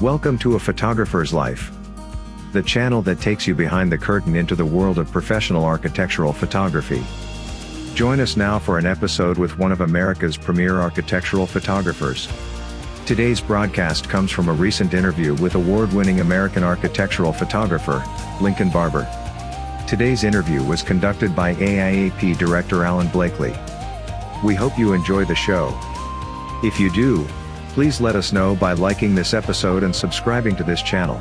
Welcome to A Photographer's Life, the channel that takes you behind the curtain into the world of professional architectural photography. Join us now for an episode with one of America's premier architectural photographers. Today's broadcast comes from a recent interview with award-winning American architectural photographer, Lincoln Barbour. Today's interview was conducted by AIAP Director Alan Blakely. We hope you enjoy the show. If you do, please let us know by liking this episode and subscribing to this channel.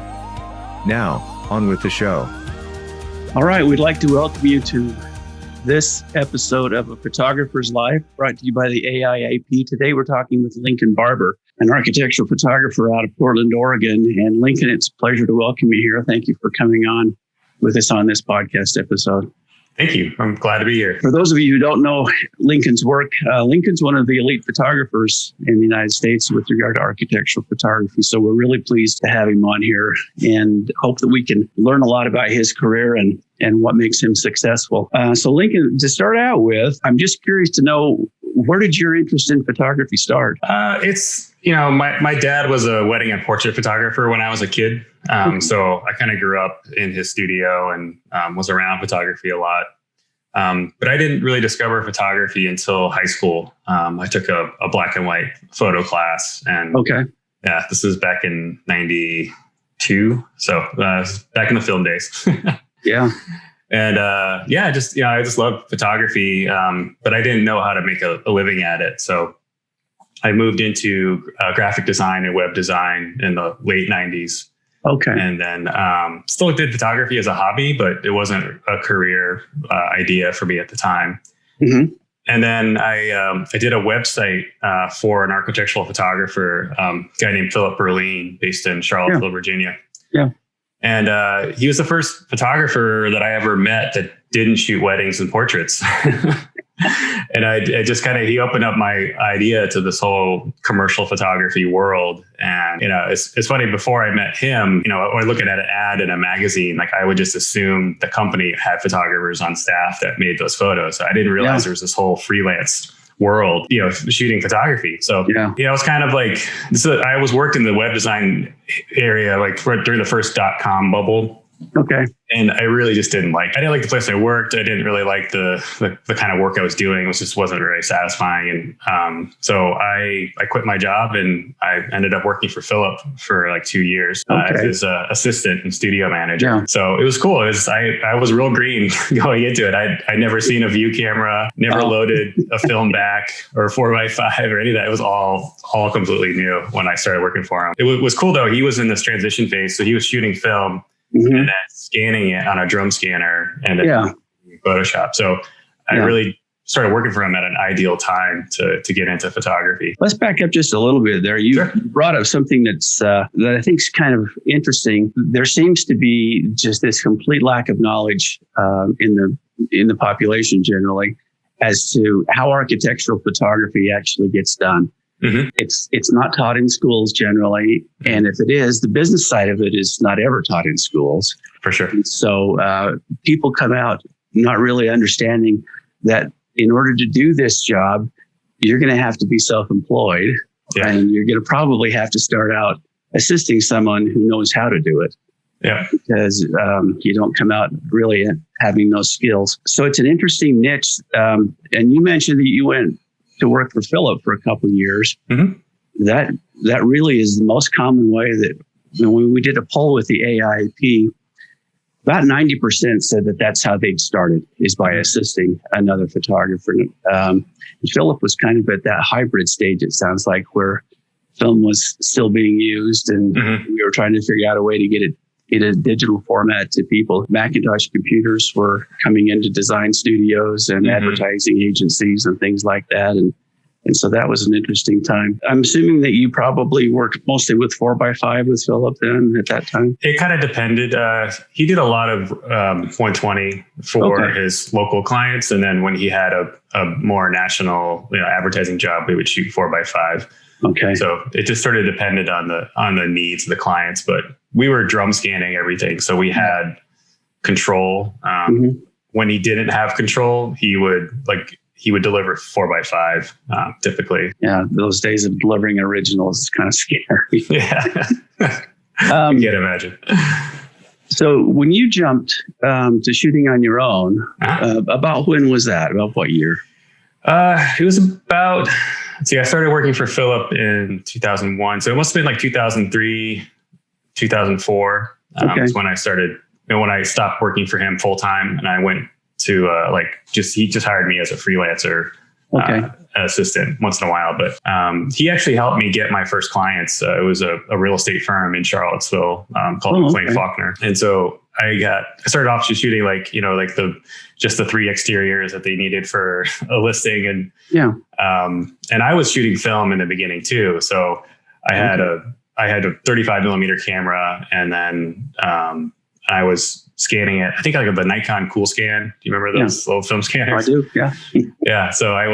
Now, on with the show. All right, we'd like to welcome you to this episode of A Photographer's Life, brought to you by the AIAP. Today we're talking with Lincoln Barbour, an architectural photographer out of Portland, Oregon. And Lincoln, it's a pleasure to welcome you here. Thank you for coming on with us on this podcast episode. Thank you. I'm glad to be here. For those of you who don't know Lincoln's work, Lincoln's one of the elite photographers in the United States with regard to architectural photography. So we're really pleased to have him on here and hope that we can learn a lot about his career and what makes him successful. So Lincoln, to start out with, I'm just curious to know, where did your interest in photography start? My dad was a wedding and portrait photographer when I was a kid. So I kind of grew up in his studio and was around photography a lot. But I didn't really discover photography until high school. I took a black and white photo class. And yeah, this was back in 92. So back in the film days. Yeah. And I just loved photography, but I didn't know how to make a living at it. So I moved into graphic design and web design in the late 90s. Okay. And then still did photography as a hobby, but it wasn't a career idea for me at the time. Mm-hmm. And then I did a website for an architectural photographer, a guy named Philip Beaurline, based in Charlottesville, Virginia. Yeah. And he was the first photographer that I ever met that didn't shoot weddings and portraits. And I just he opened up my idea to this whole commercial photography world. And, it's funny, before I met him, or looking at an ad in a magazine, I would just assume the company had photographers on staff that made those photos. So I didn't realize there was this whole freelance world, shooting photography. So, it was kind of I was worked in the web design area, during the first .com bubble. Okay. And I really just I didn't like the place I worked. I didn't really like the kind of work I was doing. It just wasn't very satisfying. And so I quit my job and I ended up working for Philip for 2 years as his assistant and studio manager. Yeah. So it was cool. I was real green going into it. I'd never seen a view camera, never loaded a film back or 4x5 or any of that. It was all completely new when I started working for him. It was cool though. He was in this transition phase. So he was shooting film. Mm-hmm. And then scanning it on a drum scanner and then Photoshop. So I really started working for him at an ideal time to get into photography. Let's back up just a little bit there. You brought up something that I think is kind of interesting. There seems to be just this complete lack of knowledge in the population generally as to how architectural photography actually gets done. Mm-hmm. It's not taught in schools generally. And if it is, the business side of it is not ever taught in schools. For sure. And so people come out not really understanding that in order to do this job, you're going to have to be self-employed. Yeah. And you're going to probably have to start out assisting someone who knows how to do it. Yeah. Because you don't come out really having those skills. So it's an interesting niche. And you mentioned that you went to work for Philip for a couple of years. Mm-hmm. That really is the most common way that when we did a poll with the AIAP, about 90% said that that's how they'd started, is by assisting another photographer. And Philip was kind of at that hybrid stage, it sounds like, where film was still being used and we were trying to figure out a way to get it in a digital format to people. Macintosh computers were coming into design studios and advertising agencies and things like that. And so that was an interesting time. I'm assuming that you probably worked mostly with 4x5 with Philip then at that time? It kind of depended. He did a lot of 120 for his local clients. And then when he had a more national advertising job, we would shoot 4x5. Okay. So it just sort of depended on the needs of the clients, but we were drum scanning everything. So we had control. When he didn't have control, he would deliver 4x5 typically. Yeah, those days of delivering originals is kind of scary. Yeah. I can't imagine. So when you jumped to shooting on your own, about when was that? About what year? It was about, I started working for Philip in 2001. So it must have been like 2003, 2004. Was when I started, when I stopped working for him full time, and I went to he just hired me as a freelancer assistant once in a while. But he actually helped me get my first clients. It was a real estate firm in Charlottesville called McLean Faulkner. And so I started off just shooting just the 3 exteriors that they needed for a listing. And and I was shooting film in the beginning too. So I had a 35 millimeter camera, and then I was scanning it. I think like the Nikon Cool Scan. Do you remember those little film scanners? I do. Yeah. Yeah. So I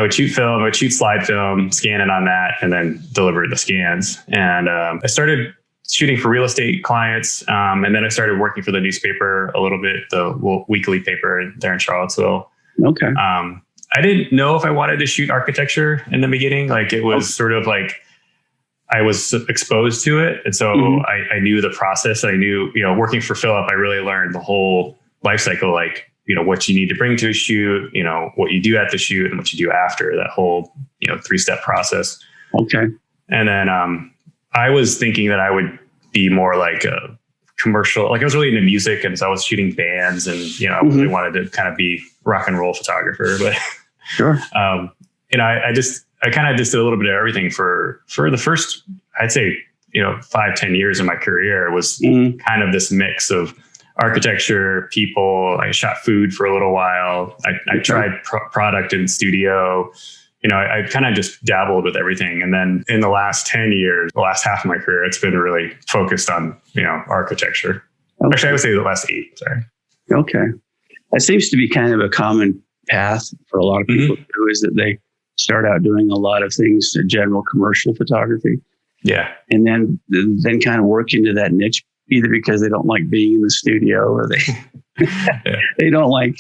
would shoot film, I would shoot slide film, scan it on that, and then deliver the scans. And I started shooting for real estate clients. And then I started working for the newspaper a little bit, the weekly paper there in Charlottesville. Okay. I didn't know if I wanted to shoot architecture in the beginning. Like it was sort of like, I was exposed to it. And so I knew the process. I knew, working for Philip, I really learned the whole life cycle, like, what you need to bring to a shoot, what you do at the shoot and what you do after that whole, 3-step process. Okay. And then I was thinking that I would be more like a commercial, like I was really into music. And so I was shooting bands, and, I really wanted to kind of be rock and roll photographer, but sure. I kind of just did a little bit of everything for the first, I'd say, 5-10 years of my career. It was kind of this mix of architecture, people. I shot food for a little while. I tried product in studio. I kind of just dabbled with everything. And then in the last 10 years, the last half of my career, it's been really focused on, architecture. Okay. Actually, I would say the last 8, sorry. Okay. That seems to be kind of a common path for a lot of people who is that they start out doing a lot of things, general commercial photography. Yeah. And then kind of work into that niche, either because they don't like being in the studio, or they don't like,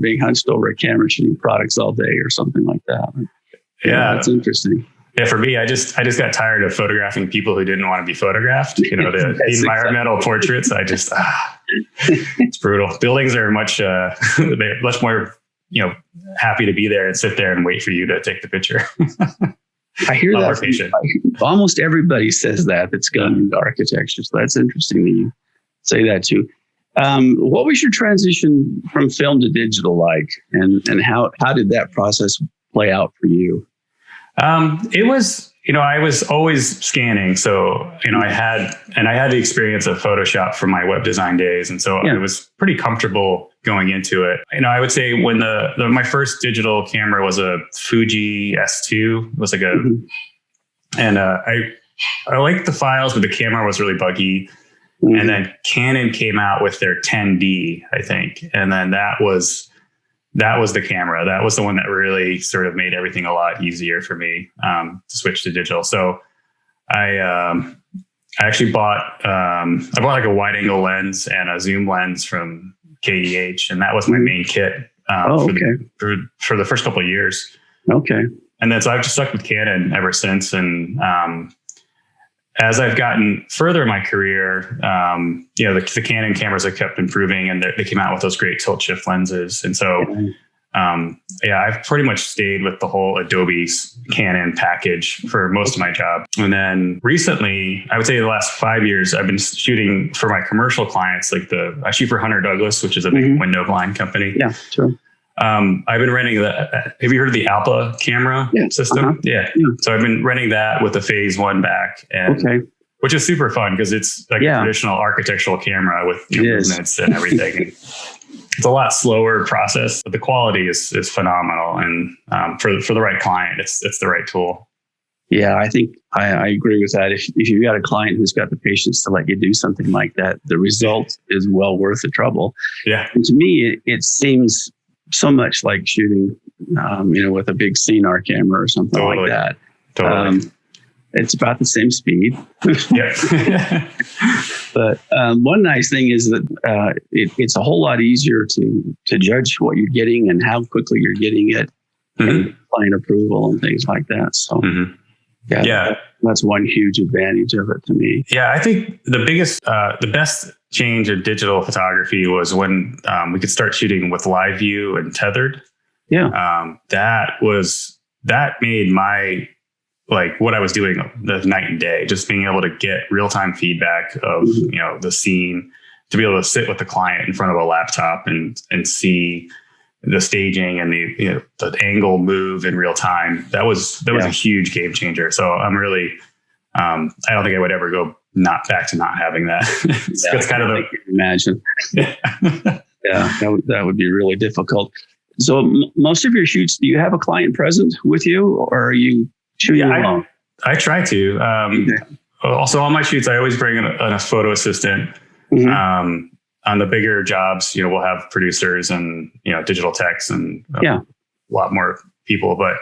being hunched over a camera shooting products all day or something like that. Yeah. That's interesting. Yeah. For me, I just got tired of photographing people who didn't want to be photographed, the environmental portraits. I just, it's brutal. Buildings are they're much more, happy to be there and sit there and wait for you to take the picture. I hear that. Almost everybody says that's gone into architecture. So that's interesting that you say that too. What was your transition from film to digital like, and how did that process play out for you? It was, I was always scanning. So, I had the experience of Photoshop from my web design days. And so I was pretty comfortable going into it. I would say when my first digital camera was a Fuji S2, it was like and I liked the files, but the camera was really buggy. And then Canon came out with their 10D, I think. And then that was the camera. That was the one that really sort of made everything a lot easier for me to switch to digital. So I actually bought like a wide angle lens and a zoom lens from KEH, and that was my main kit for the first couple of years. Okay. And then so I've just stuck with Canon ever since. And as I've gotten further in my career, the Canon cameras have kept improving, and they came out with those great tilt shift lenses. And so, I've pretty much stayed with the whole Adobe Canon package for most of my job. And then recently, I would say the last 5 years, I've been shooting for my commercial clients, I shoot for Hunter Douglas, which is a big window blind company. Yeah, sure. I've been renting have you heard of the Alpha camera system? Yeah. So I've been renting that with the phase 1 back, which is super fun because it's like a traditional architectural camera with movements and everything. And it's a lot slower process, but the quality is phenomenal. And for the right client, it's the right tool. Yeah, I think I agree with that. If you've got a client who's got the patience to let you do something like that, the result is well worth the trouble. Yeah. And to me, it seems so much like shooting, with a big CNR camera or something like that. Totally. It's about the same speed. Yeah. But one nice thing is that it's a whole lot easier to judge what you're getting and how quickly you're getting it, and client approval and things like that. So, Yeah. That's one huge advantage of it to me. Yeah. I think the best change in digital photography was when we could start shooting with live view and tethered. Yeah. That made my, like what I was doing the night and day, just being able to get real-time feedback of, the scene, to be able to sit with the client in front of a laptop and see the staging and the angle move in real time. That was a huge game changer. So I'm really, I don't think I would ever go back to not having that. It's kind of imagine. That would be really difficult. So most of your shoots, do you have a client present with you, or are you shooting alone? I try to. Also, on my shoots, I always bring a photo assistant. On the bigger jobs, we'll have producers and, digital techs and a lot more people. But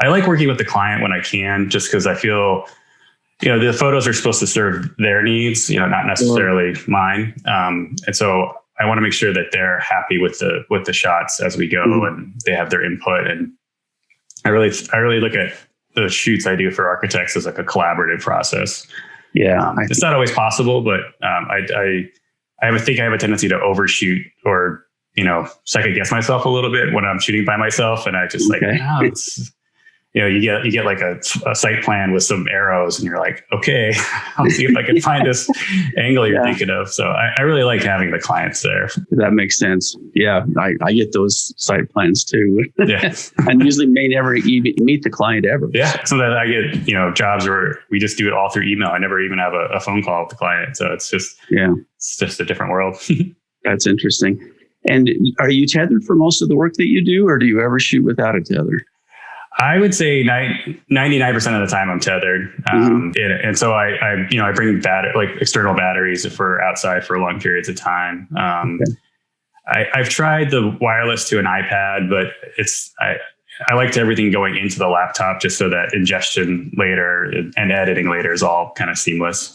I like working with the client when I can, just because I feel, the photos are supposed to serve their needs, not necessarily mine. And so I want to make sure that they're happy with the shots as we go, and they have their input. And I really look at the shoots I do for architects as like a collaborative process. Yeah, it's not always possible, but I think I have a tendency to overshoot or, second guess myself a little bit when I'm shooting by myself. And I just you get like a site plan with some arrows and you're like, okay, I'll see if I can find this angle you're thinking of. So I really like having the clients there. That makes sense. Yeah. I get those site plans too. Yeah. And usually may never even meet the client ever. Yeah. So that I get, jobs where we just do it all through email. I never even have a phone call with the client. So it's just a different world. That's interesting. And are you tethered for most of the work that you do, or do you ever shoot without a tether? I would say 99% of the time I'm tethered. And so I bring external batteries if we're outside for long periods of time. I've tried the wireless to an iPad, but I liked everything going into the laptop just so that ingestion later and editing later is all kind of seamless.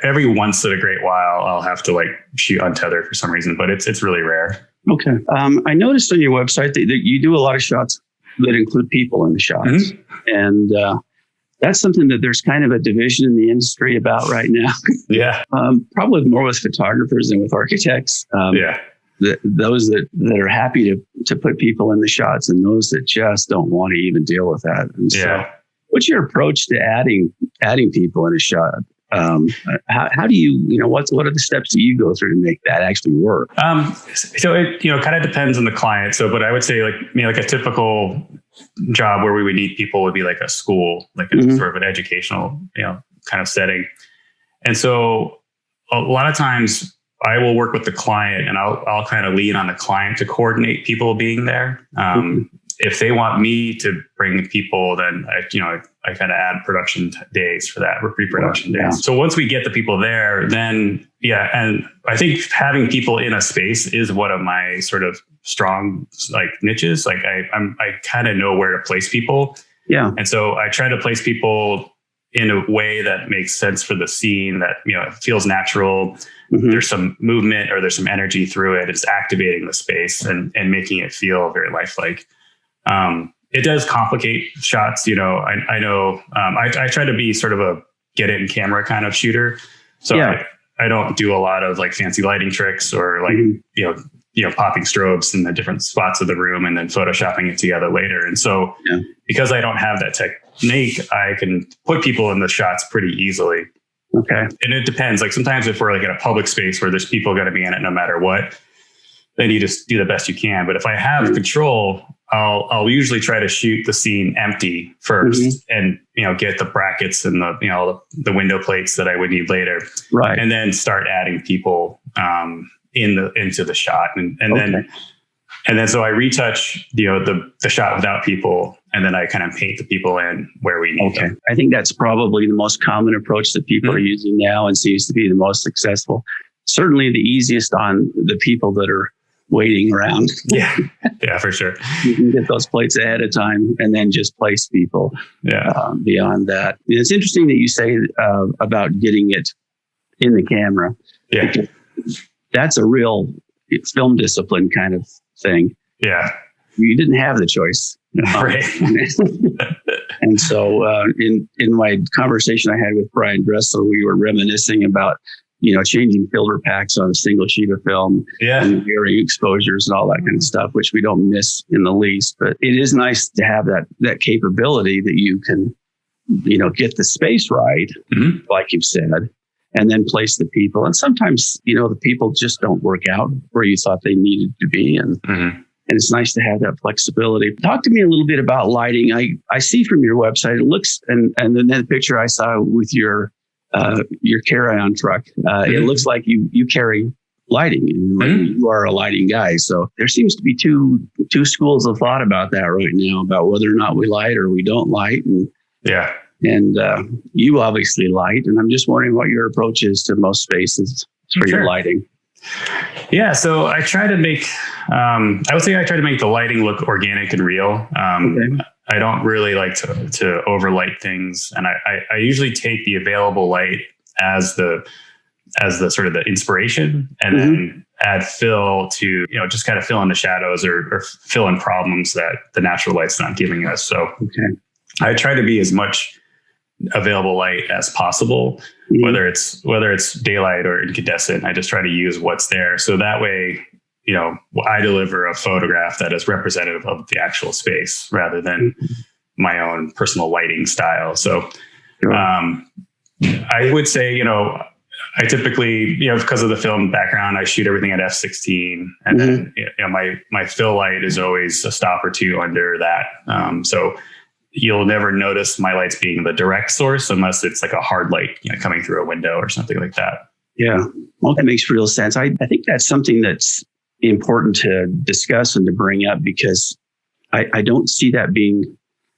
Every once in a great while, I'll have to shoot untethered for some reason, but it's really rare. Okay. I noticed on your website that you do a lot of shots that include people in the shots. And that's something that there's kind of a division in the industry about right now. Yeah. Probably more with photographers than with architects. Those that are happy to put people in the shots, and those that just don't want to even deal with that. And so what's your approach to adding people in a shot? How do you, what are the steps that you go through to make that actually work? So it, kind of depends on the client. So, but I would say like a typical job where we would need people would be like a school, like a sort of an educational, kind of setting. And so a lot of times I will work with the client and I'll kind of lean on the client to coordinate people being there. If they want me to bring people, then I kind of add production days for that, or pre-production days. So once we get the people there, then and I think having people in a space is one of my sort of strong niches. Like I kind of know where to place people. Yeah. And so I try to place people in a way that makes sense for the scene, that it feels natural. There's some movement or there's some energy through it. It's activating the space and making it feel very lifelike. It does complicate shots. I know, I try to be sort of a get it in camera kind of shooter. So I don't do a lot of fancy lighting tricks or popping strobes in the different spots of the room and then photoshopping it together later. And so because I don't have that technique, I can put people in the shots pretty easily. Okay. And it depends. Sometimes if we're in a public space where there's people going to be in it no matter what, then you just do the best you can. But if I have control, I'll usually try to shoot the scene empty first, and get the brackets and the window plates that I would need later, right? And then start adding people into the shot, and then so I retouch the shot without people, and then I kind of paint the people in where we need them. I think that's probably the most common approach that people are using now, and seems to be the most successful. Certainly the easiest on the people that are waiting around. Yeah, for sure. You can get those plates ahead of time and then just place people beyond that. It's interesting that you say about getting it in the camera. Yeah. That's a real film discipline kind of thing. Yeah. You didn't have the choice. Right. And so in my conversation I had with Brian Dressler, we were reminiscing about, changing filter packs on a single sheet of film and varying exposures and all that kind of stuff, which we don't miss in the least. But it is nice to have that capability that you can, get the space right, like you've said, and then place the people. And sometimes, the people just don't work out where you thought they needed to be. And it's nice to have that flexibility. Talk to me a little bit about lighting. I see from your website, it looks, and then the picture I saw with your carry-on truck, it looks like you carry lighting, and you are a lighting guy. So there seems to be two schools of thought about that right now, about whether or not we light or we don't light. And you obviously light, and I'm just wondering what your approach is to most spaces for your lighting. Yeah, so I try to make, I would say I try to make the lighting look organic and real. I don't really like to overlight things. And I usually take the available light as the sort of the inspiration, and then add fill to, just kind of fill in the shadows or fill in problems that the natural light's not giving us. So I try to be as much available light as possible, whether it's daylight or incandescent. I just try to use what's there. So that way, I deliver a photograph that is representative of the actual space rather than my own personal lighting style. So I would say, I typically, because of the film background, I shoot everything at f/16, and then my fill light is always a stop or two under that. So you'll never notice my lights being the direct source unless it's like a hard light, coming through a window or something like that. Yeah, well, that makes real sense. I think that's something that's important to discuss and to bring up, because I don't see that being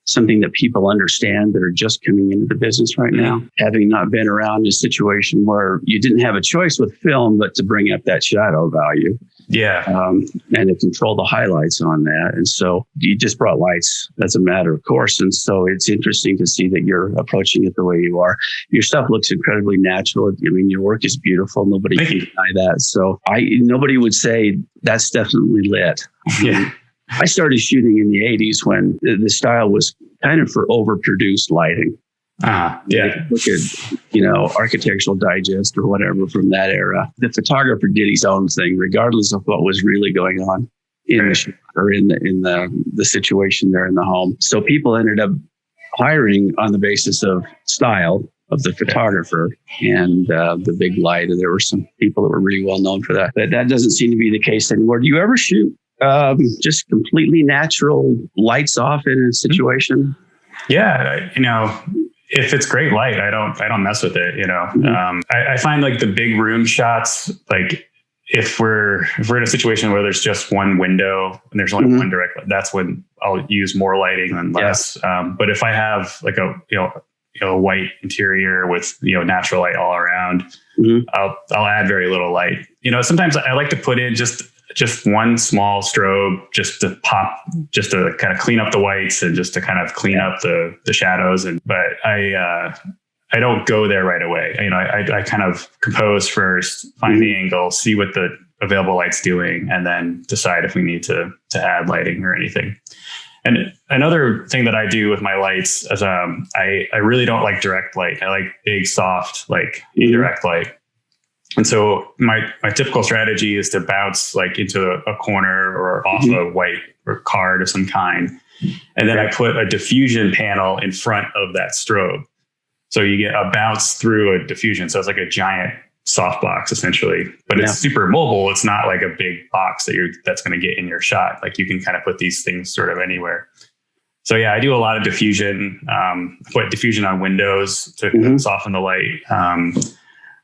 something that people understand that are just coming into the business right now, having not been around a situation where you didn't have a choice with film, but to bring up that shadow value. And to control the highlights on that. And so you just brought lights as a matter of course. And so it's interesting to see that you're approaching it the way you are. Your stuff looks incredibly natural. I mean, your work is beautiful. Nobody can deny that. So nobody would say that's definitely lit. I started shooting in the 80s when the style was kind of for overproduced lighting. Look at, Architectural Digest or whatever from that era. The photographer did his own thing, regardless of what was really going on in the shoot or in the situation there in the home. So people ended up hiring on the basis of style of the photographer and the big light. And there were some people that were really well known for that. But that doesn't seem to be the case anymore. Do you ever shoot just completely natural, lights off in a situation? Yeah, if it's great light, I don't mess with it. I find like the big room shots, like if we're in a situation where there's just one window and there's only one direct light, that's when I'll use more lighting than less. But if I have like a white interior with natural light all around, I'll add very little light. Sometimes I like to put in just one small strobe just to kind of clean up the whites and just to kind of clean up the shadows. But I don't go there right away. I kind of compose first, find the angle, see what the available light's doing, and then decide if we need to add lighting or anything. And another thing that I do with my lights is I really don't like direct light. I like big, soft, like indirect light. And so my typical strategy is to bounce like into a corner or off a white or card of some kind. And then I put a diffusion panel in front of that strobe. So you get a bounce through a diffusion. So it's like a giant softbox essentially, but it's super mobile. It's not like a big box that's going to get in your shot. Like you can kind of put these things sort of anywhere. So yeah, I do a lot of diffusion, put diffusion on windows to soften the light.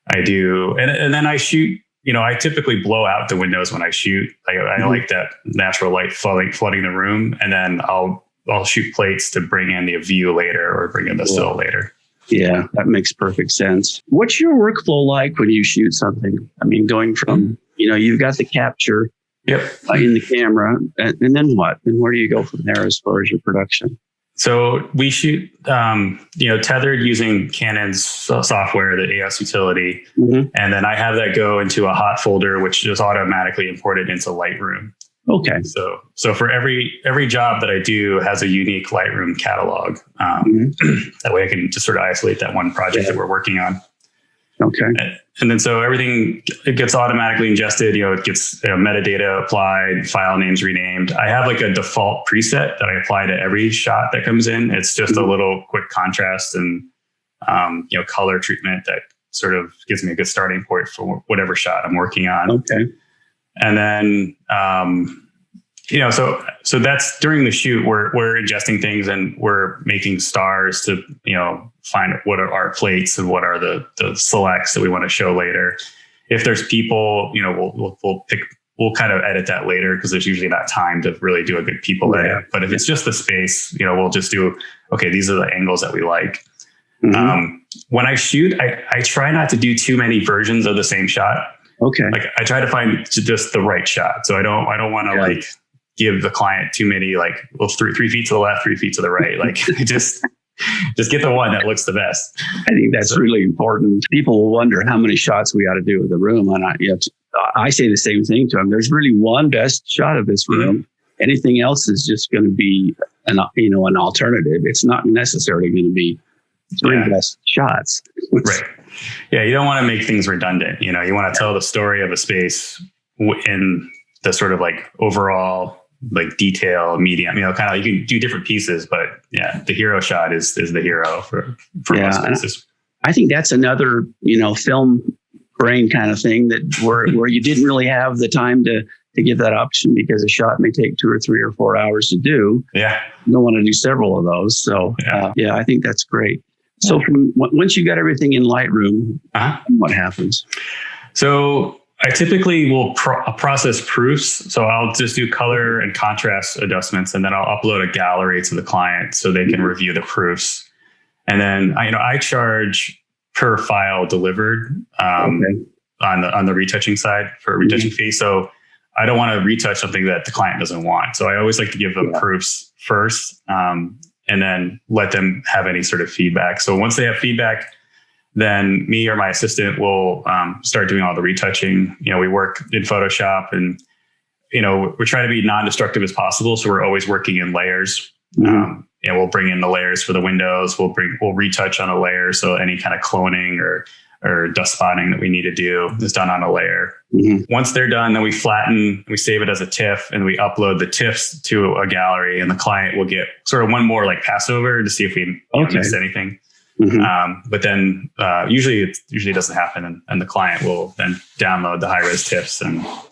I do. And then I shoot, I typically blow out the windows when I shoot. I like that natural light flooding the room. And then I'll shoot plates to bring in the view later or bring in the still later. Yeah, that makes perfect sense. What's your workflow like when you shoot something? I mean, going from, you've got the capture in the camera, and then what? And where do you go from there as far as your production? So we shoot, tethered using Canon's software, the AS utility. And then I have that go into a hot folder, which is automatically imported into Lightroom. Okay. So for every job that I do has a unique Lightroom catalog. That way I can just sort of isolate that one project that we're working on. Okay. And then so everything, it gets automatically ingested. It gets metadata applied, file names renamed. I have like a default preset that I apply to every shot that comes in. It's just a little quick contrast and color treatment that sort of gives me a good starting point for whatever shot I'm working on. Okay. And then so that's during the shoot. We're ingesting things and we're making stars to find what are our plates and what are the selects that we want to show later. If there's people, we'll kind of edit that later because there's usually not time to really do a good people edit. But if it's just the space, we'll just do, okay, these are the angles that we like. When I shoot, I try not to do too many versions of the same shot. Okay. Like I try to find just the right shot. So I don't want to give the client too many, 3 feet to the left, 3 feet to the right. Like just get the one that looks the best. I think that's really important. People will wonder how many shots we ought to do with the room. And I say the same thing to them. There's really one best shot of this room. Anything else is just going to be an alternative. It's not necessarily going to be 3 best shots. Right. Yeah. You don't want to make things redundant. You want to tell the story of a space in the sort of like overall detail medium, kind of, you can do different pieces, but the hero shot is the hero for most spaces. I think that's another, film brain kind of thing that where you didn't really have the time to give that option because a shot may take 2 or 3 or 4 hours to do. Yeah. You don't want to do several of those. So I think that's great. So once you got everything in Lightroom, what happens? So I typically will process proofs. So I'll just do color and contrast adjustments, and then I'll upload a gallery to the client so they can review the proofs. And then I charge per file delivered on the retouching side for a retouching fee. So I don't want to retouch something that the client doesn't want. So I always like to give them proofs first, and then let them have any sort of feedback. So once they have feedback, then me or my assistant will start doing all the retouching. We work in Photoshop, and we're trying to be non-destructive as possible. So we're always working in layers. We'll bring in the layers for the windows. We'll retouch on a layer. So any kind of cloning or dust spotting that we need to do is done on a layer. Once they're done, then we flatten, we save it as a TIFF, and we upload the TIFFs to a gallery, and the client will get sort of one more pass over to see if we missed anything. But then usually it doesn't happen, and the client will then download the high-res TIFFs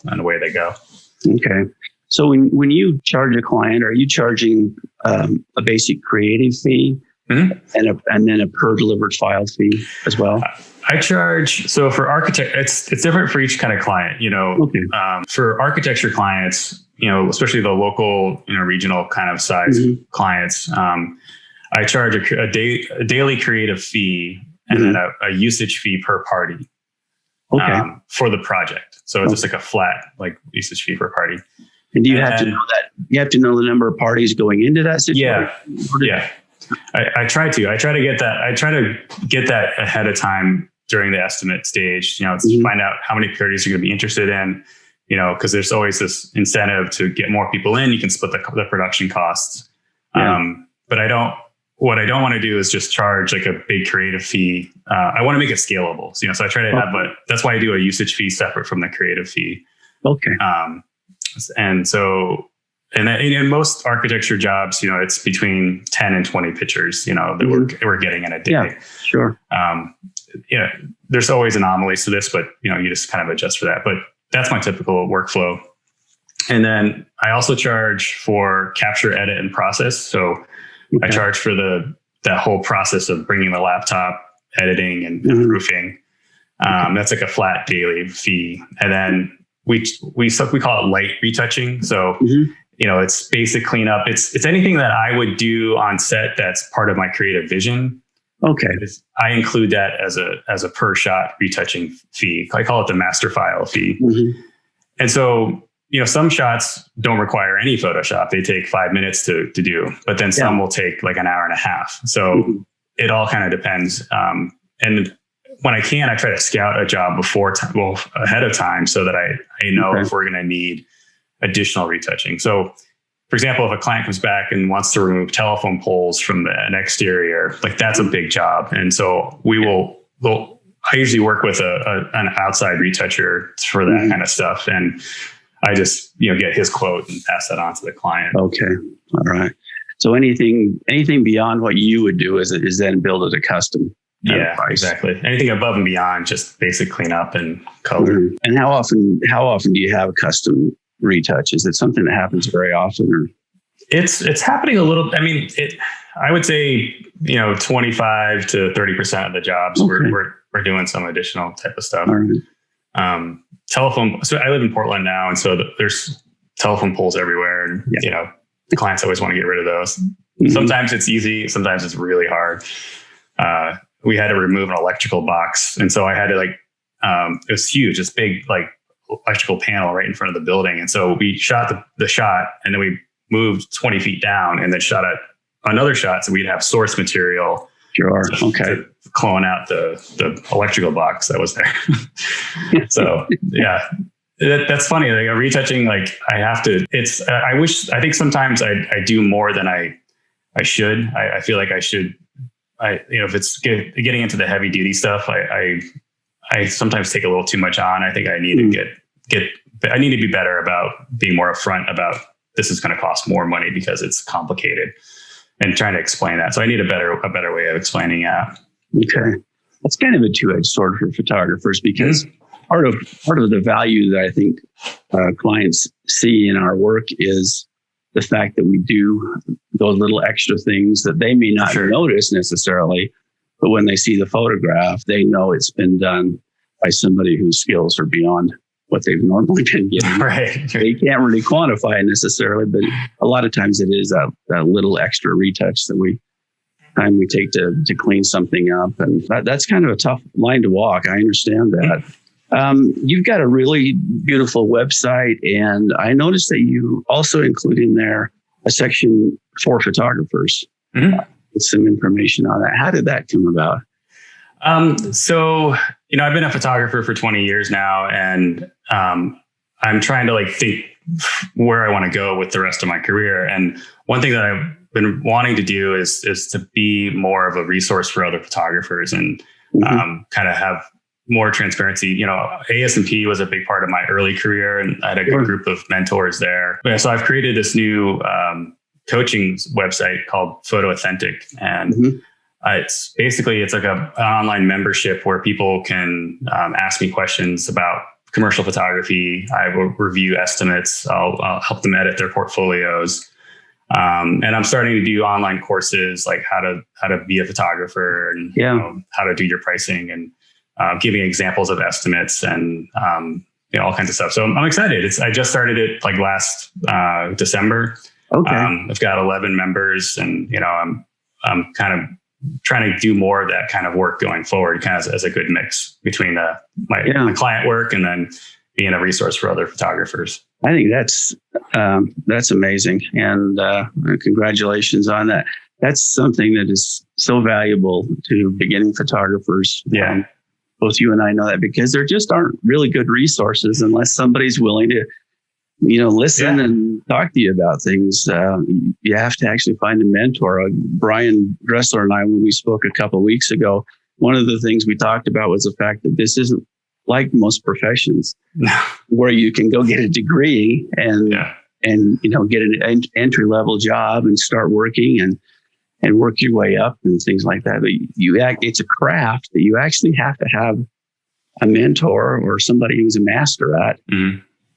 and away they go. Okay. So when you charge a client, are you charging a basic creative fee and then a per delivered file fee as well? I charge, so for architect, it's different for each kind of client. For architecture clients, especially the local, regional kind of size clients, I charge a daily creative fee and then a usage fee per party for the project. So it's just like a flat usage fee per party. And do you have to know that? You have to know the number of parties going into that situation? Yeah. I try to get that ahead of time during the estimate stage, to find out how many parties you're going to be interested in, because there's always this incentive to get more people in. You can split the production costs. But what I don't want to do is just charge a big creative fee. I want to make it scalable. So I try to have, that's why I do a usage fee separate from the creative fee. Okay. And so, and in most architecture jobs, it's between 10 and 20 pictures, that we're getting in a day. Yeah, sure. There's always anomalies to this, but you just kind of adjust for that. But that's my typical workflow. And then I also charge for capture, edit, and process. So I charge for that whole process of bringing the laptop, editing, and proofing. That's a flat daily fee. And then we call it light retouching. So it's basic cleanup. It's anything that I would do on set that's part of my creative vision. Okay. I include that as a per shot retouching fee. I call it the master file fee. And so, some shots don't require any Photoshop. They take 5 minutes to do, but then some will take an hour and a half. So it all kind of depends. And when I can, I try to scout a job ahead of time so that I know if we're going to need additional retouching. So, for example, if a client comes back and wants to remove telephone poles from an exterior, like that's a big job. And so I usually work with an outside retoucher for that kind of stuff. And I just, get his quote and pass that on to the client. Okay. All right. So anything beyond what you would do is then build it a custom. Yeah, exactly. Anything above and beyond, just basic cleanup and color. Mm-hmm. And how often do you have custom retouch? Is it something that happens very often, or? It's happening a little. I mean, I would say 25 to 30% of the jobs we're doing some additional type of stuff. All right. Telephone. So I live in Portland now, and so there's telephone poles everywhere, and the clients always want to get rid of those. Mm-hmm. Sometimes it's easy, sometimes it's really hard. We had to remove an electrical box, and so I had to it was huge, this big electrical panel right in front of the building, and so we shot the shot, and then we moved 20 feet down, and then shot another shot, so we'd have source material. Sure. To clone out the electrical box that was there. So yeah, that's funny. Like retouching, I have to. I think sometimes I do more than I should. I feel like I should. If it's getting into the heavy duty stuff, I sometimes take a little too much on. I think I need to I need to be better about being more upfront about this is going to cost more money because it's complicated, and trying to explain that. So I need a better way of explaining that. Okay. That's kind of a two-edged sword for photographers, because part of the value that I think clients see in our work is the fact that we do those little extra things that they may not notice necessarily, but when they see the photograph, they know it's been done by somebody whose skills are beyond what they've normally been given. Right. They can't really quantify it necessarily, but a lot of times it is that little extra retouch that we take to clean something up. And that's kind of a tough line to walk. I understand that. You've got a really beautiful website, and I noticed that you also include in there a section for photographers with some information on that. How did that come about? So, I've been a photographer for 20 years now, and I'm trying to think where I want to go with the rest of my career. And one thing that I've been wanting to do is to be more of a resource for other photographers and kind of have more transparency. ASMP was a big part of my early career, and I had a good group of mentors there. So I've created this new coaching website called Photo Authentic, and it's like an online membership where people can ask me questions about commercial photography. I will review estimates. I'll help them edit their portfolios. And I'm starting to do online courses like how to be a photographer and how to do your pricing and giving examples of estimates and all kinds of stuff. So I'm excited. I just started it last December. Okay. I've got 11 members, and I'm kind of trying to do more of that kind of work going forward, kind of as a good mix between my client work and then being a resource for other photographers. I think that's amazing, and congratulations on that. That's something that is so valuable to beginning photographers. Yeah, both you and I know that, because there just aren't really good resources unless somebody's willing to, listen and talk to you about things. You have to actually find a mentor. Brian Dressler and I, when we spoke a couple of weeks ago, one of the things we talked about was the fact that this isn't like most professions where you can go get a degree and get an entry level job and start working and work your way up and things like that. But it's a craft that you actually have to have a mentor or somebody who's a master at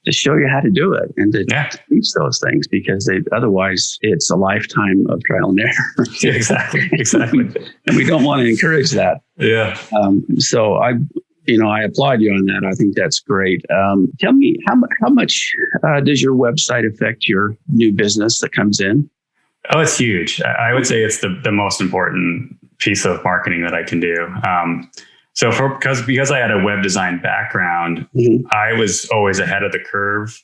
to show you how to do it and to teach those things, because otherwise it's a lifetime of trial and error. Exactly. And we don't want to encourage that. Yeah. So I applaud you on that. I think that's great. Tell me, how much does your website affect your new business that comes in? Oh, it's huge. I would say it's the most important piece of marketing that I can do. So because I had a web design background, I was always ahead of the curve,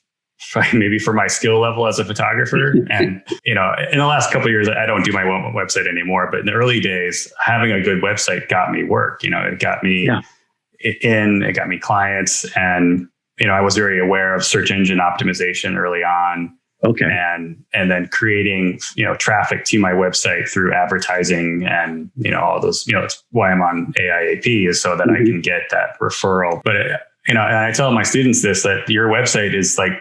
maybe for my skill level as a photographer. And, in the last couple of years, I don't do my website anymore, but in the early days, having a good website got me work. It got me it got me clients. And I was very aware of search engine optimization early on. Okay. And then creating, traffic to my website through advertising and, all those, it's why I'm on AIAP is so that I can get that referral. But, and I tell my students this, that your website is like,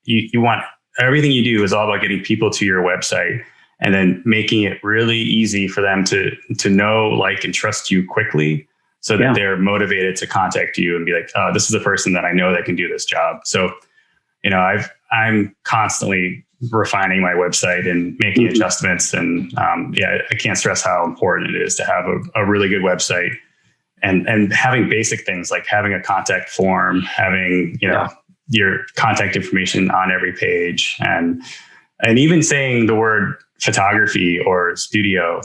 you want everything you do is all about getting people to your website and then making it really easy for them to know, like, and trust you quickly so that they're motivated to contact you and be like, oh, this is a person that I know that can do this job. So, I'm constantly refining my website and making adjustments. And I can't stress how important it is to have a really good website and having basic things like having a contact form, having, your contact information on every page and even saying the word photography or studio.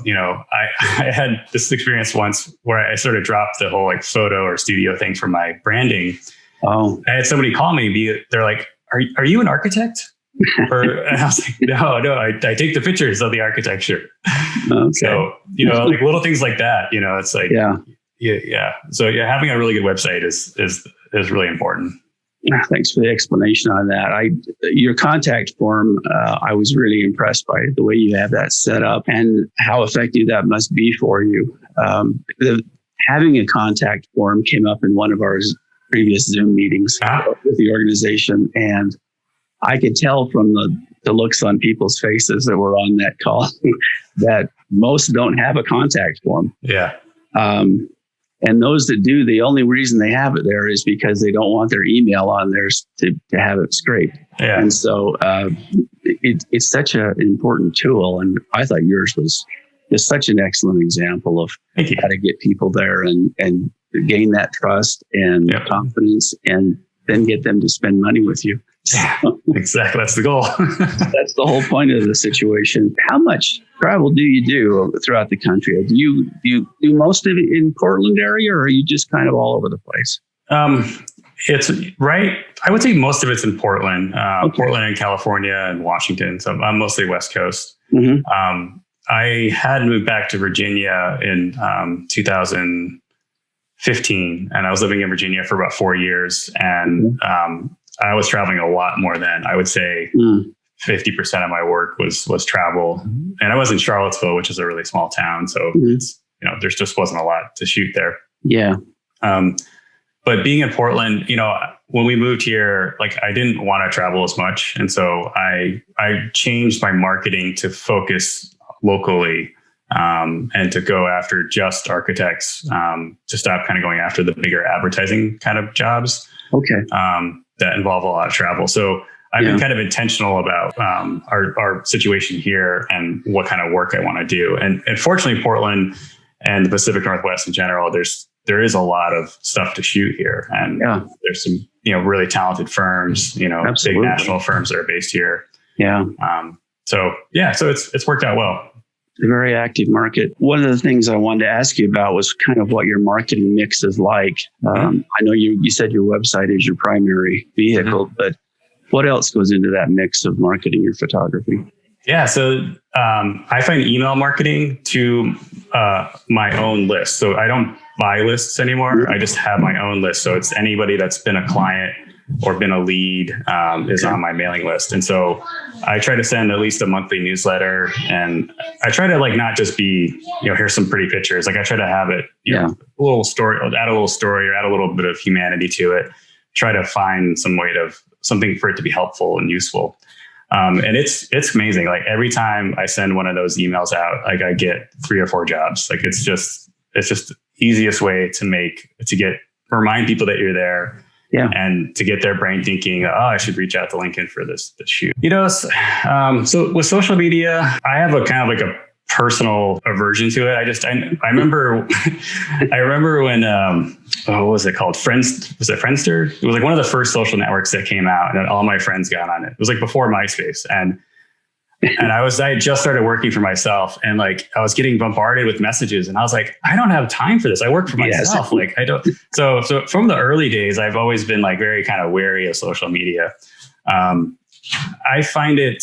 I had this experience once where I sort of dropped the whole like photo or studio thing for my branding. Oh, I had somebody call me. They're like, are you an architect? And I was like, no, I take the pictures of the architecture. Okay. So, like little things like that, it's like, yeah. So having a really good website is really important. Thanks for the explanation on that. Your contact form, I was really impressed by the way you have that set up and how effective that must be for you. Having a contact form came up in one of our previous Zoom meetings with the organization. And I could tell from the looks on people's faces that were on that call that most don't have a contact form. Yeah. And those that do, the only reason they have it there is because they don't want their email on there to have it scraped. Yeah. And so it's such an important tool. And I thought yours was just such an excellent example of how to get people there and gain that trust and confidence and then get them to spend money with you. Exactly. That's the goal. That's the whole point of the situation. How much travel do you do throughout the country? Do you do most of it in Portland area or are you just kind of all over the place? It's right. I would say most of it's in Portland, Portland and California and Washington. So I'm mostly West Coast. I had moved back to Virginia in 2015, and I was living in Virginia for about 4 years. And I was traveling a lot more then. I would say 50% of my work was travel. And I was in Charlottesville, which is a really small town. So it's, there just wasn't a lot to shoot there. Yeah. But being in Portland, when we moved here, like I didn't want to travel as much. And so I changed my marketing to focus locally and to go after just architects, to stop kind of going after the bigger advertising kind of jobs. Okay. That involve a lot of travel. So I've been kind of intentional about our situation here and what kind of work I want to do. And fortunately, Portland and the Pacific Northwest in general, there is a lot of stuff to shoot here. And there's some, really talented firms, big national firms that are based here. Yeah. So it's worked out well. A very active market. One of the things I wanted to ask you about was kind of what your marketing mix is like. I know you said your website is your primary vehicle, but what else goes into that mix of marketing your photography? Yeah, so I find email marketing to my own list. So I don't buy lists anymore. I just have my own list. So it's anybody that's been a client or been a lead is on my mailing list. And so I try to send at least a monthly newsletter, and I try to not just be, here's some pretty pictures. Like I try to have it, a little story, add a little story or add a little bit of humanity to it. Try to find something for it to be helpful and useful. And it's amazing. Like every time I send one of those emails out, like I get 3 or 4 jobs. Like it's just the easiest way to remind people that you're there. Yeah. And to get their brain thinking, I should reach out to Lincoln for this shoot. So with social media, I have a kind of like a personal aversion to it. I remember when, what was it called? Was it Friendster? It was like one of the first social networks that came out, and all my friends got on it. It was like before MySpace. And I had just started working for myself, and I was getting bombarded with messages, and I was like, I don't have time for this. I work for myself. Yes. I don't. So from the early days, I've always been very kind of wary of social media. I find it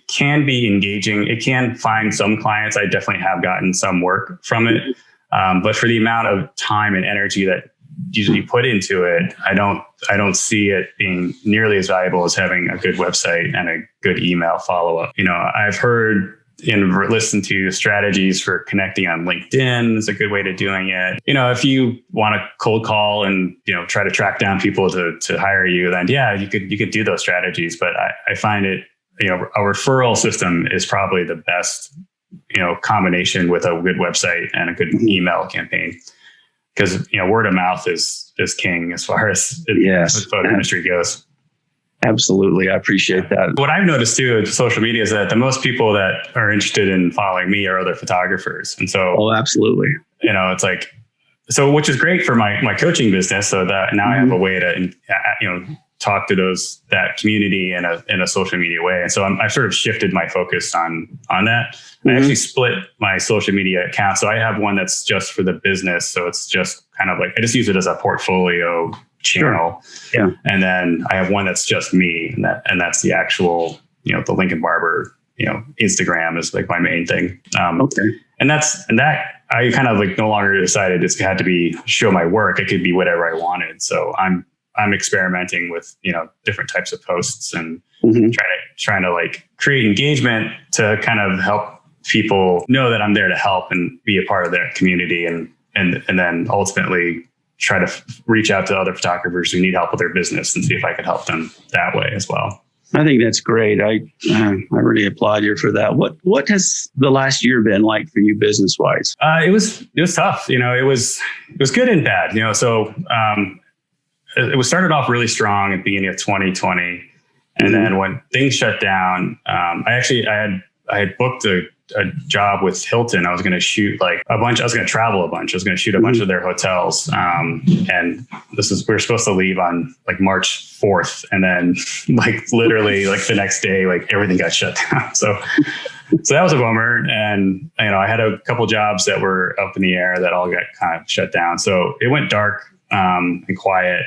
can be engaging. It can find some clients. I definitely have gotten some work from it. But for the amount of time and energy that you put into it, I don't see it being nearly as valuable as having a good website and a good email follow-up. I've heard and listen to strategies for connecting on LinkedIn is a good way to doing it. If you want to cold call and, try to track down people to hire you, then you could do those strategies. But I find it, a referral system is probably the best, combination with a good website and a good email campaign. Because, word of mouth is king as far as the photo industry goes. Absolutely. I appreciate that. What I've noticed too with social media is that the most people that are interested in following me are other photographers. And so, absolutely. It's like, which is great for my coaching business. So that now I have a way to, talk to that community in a social media way. And so I've sort of shifted my focus on that. I actually split my social media account. So I have one that's just for the business. So it's just kind of like, I just use it as a portfolio channel. Sure. Yeah. And then I have one that's just me, and that's the actual, the Lincoln Barbour, Instagram is like my main thing. And that I kind of like no longer decided it had to be show my work. It could be whatever I wanted. So I'm experimenting with, different types of posts and trying to like create engagement to kind of help people know that I'm there to help and be a part of their community, and then ultimately try to reach out to other photographers who need help with their business and see if I could help them that way as well. I think that's great. I really applaud you for that. What has the last year been like for you business wise? It was tough. It was good and bad. So it was started off really strong at the beginning of 2020, and then when things shut down, I had booked a job with Hilton. I was going to shoot like a bunch. I was going to travel a bunch. I was going to shoot a bunch of their hotels. And we were supposed to leave on like March 4th. And then like literally like the next day, like everything got shut down. So that was a bummer. And, I had a couple jobs that were up in the air that all got kind of shut down. So it went dark and quiet.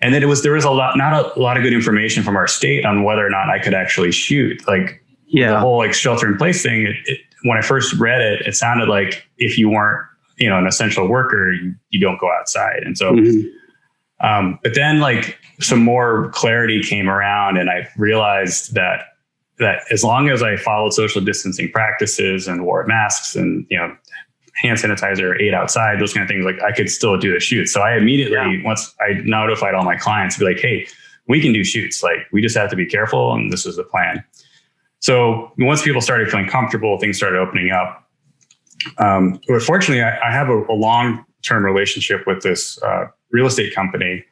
And then there was not a lot of good information from our state on whether or not I could actually shoot. Like, the whole like shelter in place thing, when I first read it, it sounded like if you weren't, an essential worker, you don't go outside. And so, but then like some more clarity came around, and I realized that as long as I followed social distancing practices and wore masks and, hand sanitizer, ate outside, those kind of things, like I could still do the shoot. So I immediately, once I notified all my clients, be like, hey, we can do shoots. Like we just have to be careful. And this is the plan. So once people started feeling comfortable, things started opening up. But fortunately, I have a long-term relationship with this real estate company,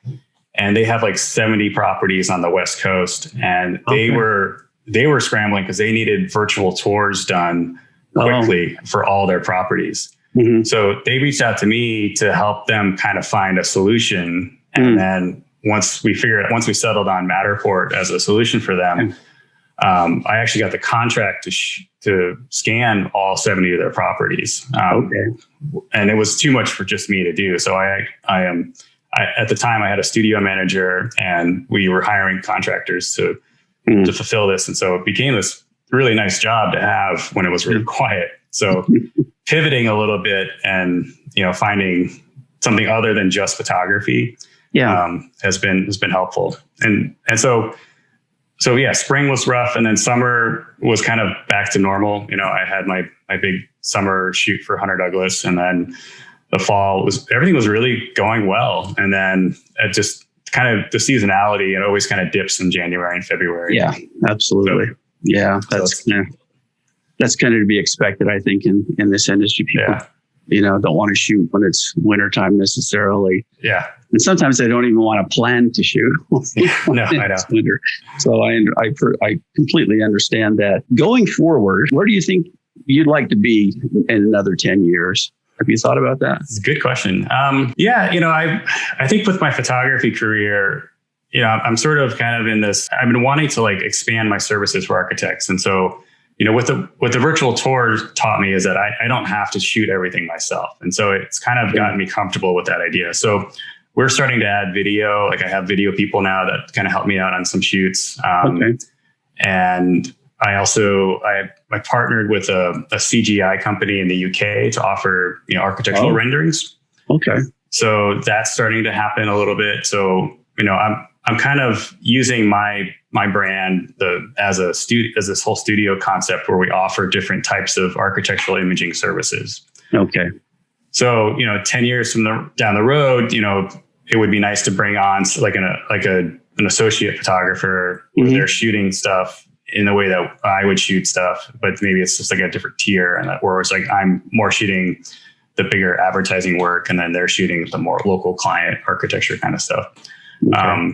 and they have like 70 properties on the West Coast, and they were scrambling because they needed virtual tours done quickly for all their properties. So they reached out to me to help them kind of find a solution. And then once we settled on Matterport as a solution for them, I actually got the contract to scan all 70 of their properties. And it was too much for just me to do. So I at the time I had a studio manager, and we were hiring contractors to fulfill this. And so it became this really nice job to have when it was really quiet. So pivoting a little bit and, finding something other than just photography has been helpful. And so spring was rough, and then summer was kind of back to normal. I had my big summer shoot for Hunter Douglas, and then the fall everything was really going well. And then it just kind of the seasonality, it always kind of dips in January and February. Yeah, absolutely. That's kind of to be expected, I think, in this industry. People, don't want to shoot when it's wintertime necessarily. Yeah. And sometimes they don't even want to plan to shoot. No, I know. Winter. So I completely understand that. Going forward, where do you think you'd like to be in another 10 years? Have you thought about that? It's a good question. I think with my photography career, I'm sort of kind of in this, I've been wanting to like expand my services for architects. And so, what the virtual tour taught me is that I don't have to shoot everything myself. And so it's kind of gotten me comfortable with that idea. So we're starting to add video. Like I have video people now that kind of help me out on some shoots. And I also, I partnered with a CGI company in the UK to offer, architectural renderings. Okay. So that's starting to happen a little bit. So, I'm kind of using my brand as this whole studio concept where we offer different types of architectural imaging services. Okay. So, 10 years down the road, it would be nice to bring on like an associate photographer where they're shooting stuff in the way that I would shoot stuff, but maybe it's just like a different tier, and where it's like I'm more shooting the bigger advertising work, and then they're shooting the more local client architecture kind of stuff. Okay.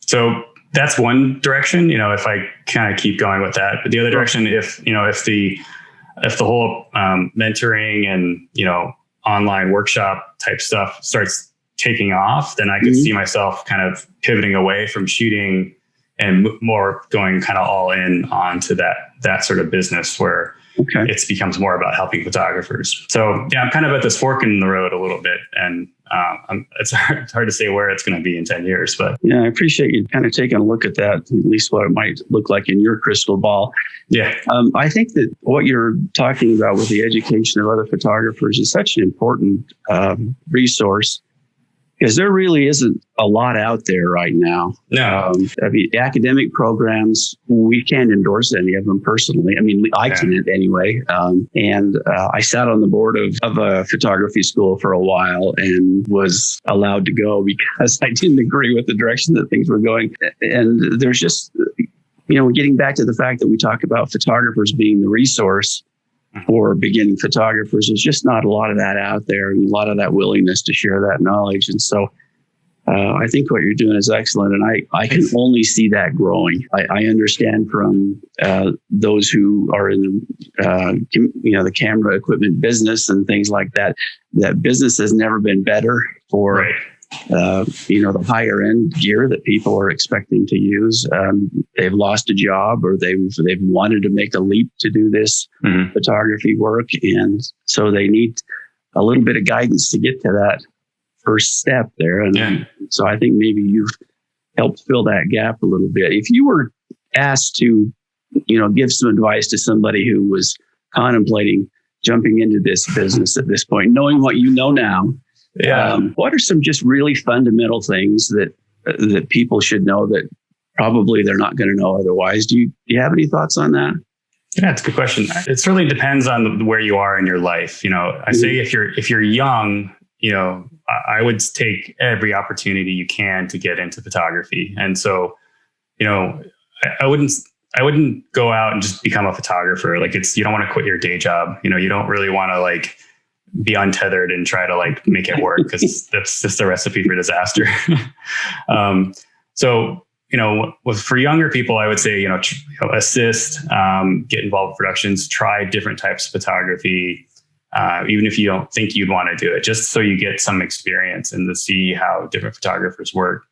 So that's one direction, if I kind of keep going with that. But the other direction, if the whole mentoring and online workshop type stuff starts taking off, then I could see myself kind of pivoting away from shooting and more going kind of all in onto that sort of business where it becomes more about helping photographers. So yeah, I'm kind of at this fork in the road a little bit, and it's hard to say where it's going to be in 10 years. But yeah, I appreciate you kind of taking a look at that, at least what it might look like in your crystal ball. Yeah, I think that what you're talking about with the education of other photographers is such an important resource, because there really isn't a lot out there right now. No. Academic programs, we can't endorse any of them personally. I mean, I can't anyway. And I sat on the board of a photography school for a while and was allowed to go because I didn't agree with the direction that things were going. And there's just, getting back to the fact that we talk about photographers being the resource for beginning photographers, there's just not a lot of that out there, and a lot of that willingness to share that knowledge. And so I think what you're doing is excellent, and I can only see that growing. I understand from those who are in the camera equipment business and things like that business has never been better for the higher end gear that people are expecting to use. They've lost a job, or they've wanted to make a leap to do this photography work. And so they need a little bit of guidance to get to that first step there. And so I think maybe you've helped fill that gap a little bit. If you were asked to, give some advice to somebody who was contemplating jumping into this business at this point, knowing what you know now, what are some just really fundamental things that people should know that probably they're not going to know otherwise? Do you have any thoughts on that? Yeah, it's a good question. It certainly depends on where you are in your life. I say if you're young, I would take every opportunity you can to get into photography. And so, I wouldn't go out and just become a photographer. Like you don't want to quit your day job. You don't really want to be untethered and try to make it work, because that's just a recipe for disaster. So, for younger people, I would say, assist, get involved in productions, try different types of photography, even if you don't think you'd want to do it, just so you get some experience and to see how different photographers work.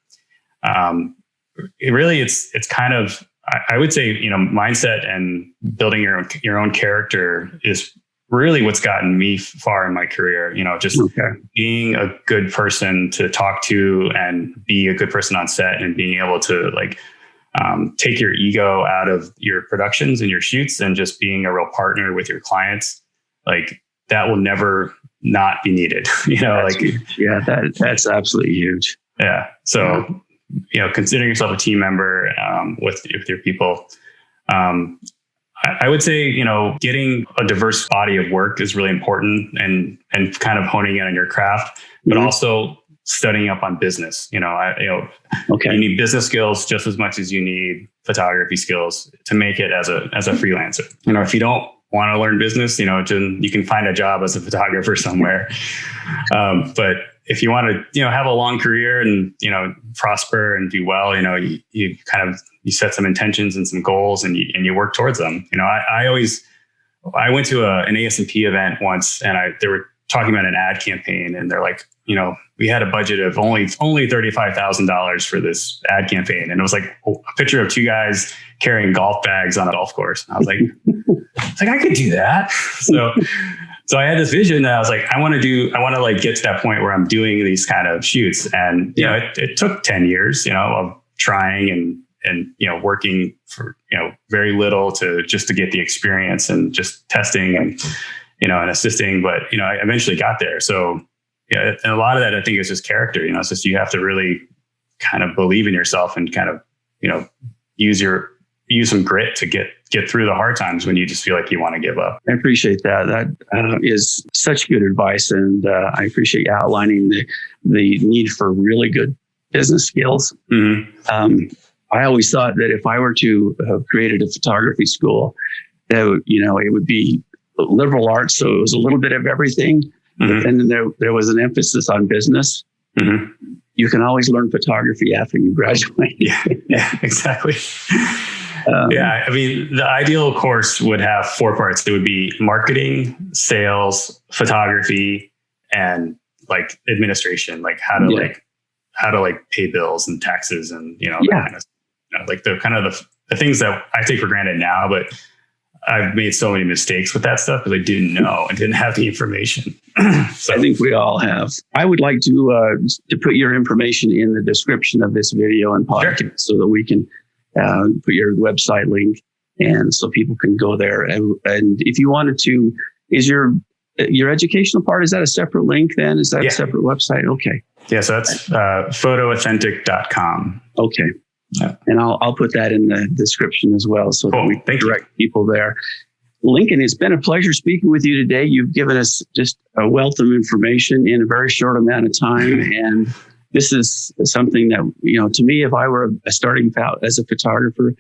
It's kind of, I would say, mindset and building your own character is really what's gotten me far in my career. Being a good person to talk to and be a good person on set, and being able to take your ego out of your productions and your shoots, and just being a real partner with your clients. That will never not be needed. That's absolutely huge. Yeah. So, considering yourself a team member with your people. I would say, getting a diverse body of work is really important, and kind of honing in on your craft, but also studying up on business. You need business skills just as much as you need photography skills to make it as a freelancer. If you don't want to learn business, you can find a job as a photographer somewhere. But if you want to, have a long career and, prosper and do well, you set some intentions and some goals, and you work towards them. I went to an ASMP event once, and they were talking about an ad campaign, and they're like, we had a budget of only $35,000 for this ad campaign. And it was like a picture of two guys carrying golf bags on a golf course. And I was like, I could do that. So I had this vision that I was like, I want to get to that point where I'm doing these kind of shoots. And, it took 10 years, of trying and working for, very little to get the experience and just testing and, and assisting. But, I eventually got there. So, Yeah. And a lot of that, I think, is just character. It's just, you have to really kind of believe in yourself and kind of, use some grit to get through the hard times when you just feel like you want to give up. I appreciate that. That is such good advice. And I appreciate you outlining the need for really good business skills. Mm-hmm. I always thought that if I were to have created a photography school, that it would be liberal arts. So it was a little bit of everything. Mm-hmm. And then there was an emphasis on business. Mm-hmm. You can always learn photography after you graduate. Yeah, exactly. I mean, the ideal course would have 4 parts. It would be marketing, sales, photography, and like administration, like how to pay bills and taxes and, that kind of, like the things that I take for granted now, but I've made so many mistakes with that stuff because I didn't know and didn't have the information. So I think we all have. I would like to put your information in the description of this video and podcast so that we can put your website link and so people can go there. And if you wanted to, is your educational part, is that a separate link then? Is that a separate website? Okay. Yeah. So that's photoauthentic.com. Okay. Yeah. And I'll put that in the description as well so that we can direct people there. Lincoln, it's been a pleasure speaking with you today. You've given us just a wealth of information in a very short amount of time. And this is something that, to me, if I were starting out as a photographer,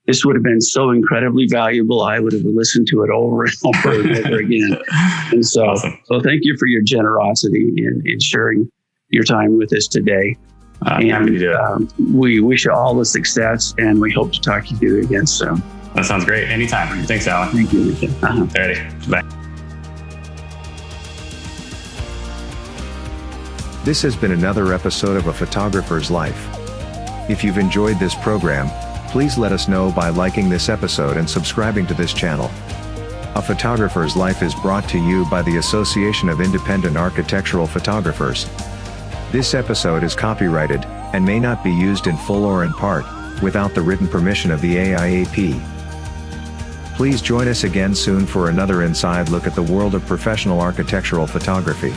this would have been so incredibly valuable. I would have listened to it over and over and over again. And so, awesome. So thank you for your generosity in sharing your time with us today. We wish you all the success, and we hope to talk to you again soon. That sounds great. Anytime. Thanks, Alan. Thank you. Alrighty. Bye. This has been another episode of A Photographer's Life. If you've enjoyed this program, please let us know by liking this episode and subscribing to this channel. A Photographer's Life is brought to you by the Association of Independent Architectural Photographers. This episode is copyrighted and may not be used in full or in part without the written permission of the AIAP. Please join us again soon for another inside look at the world of professional architectural photography.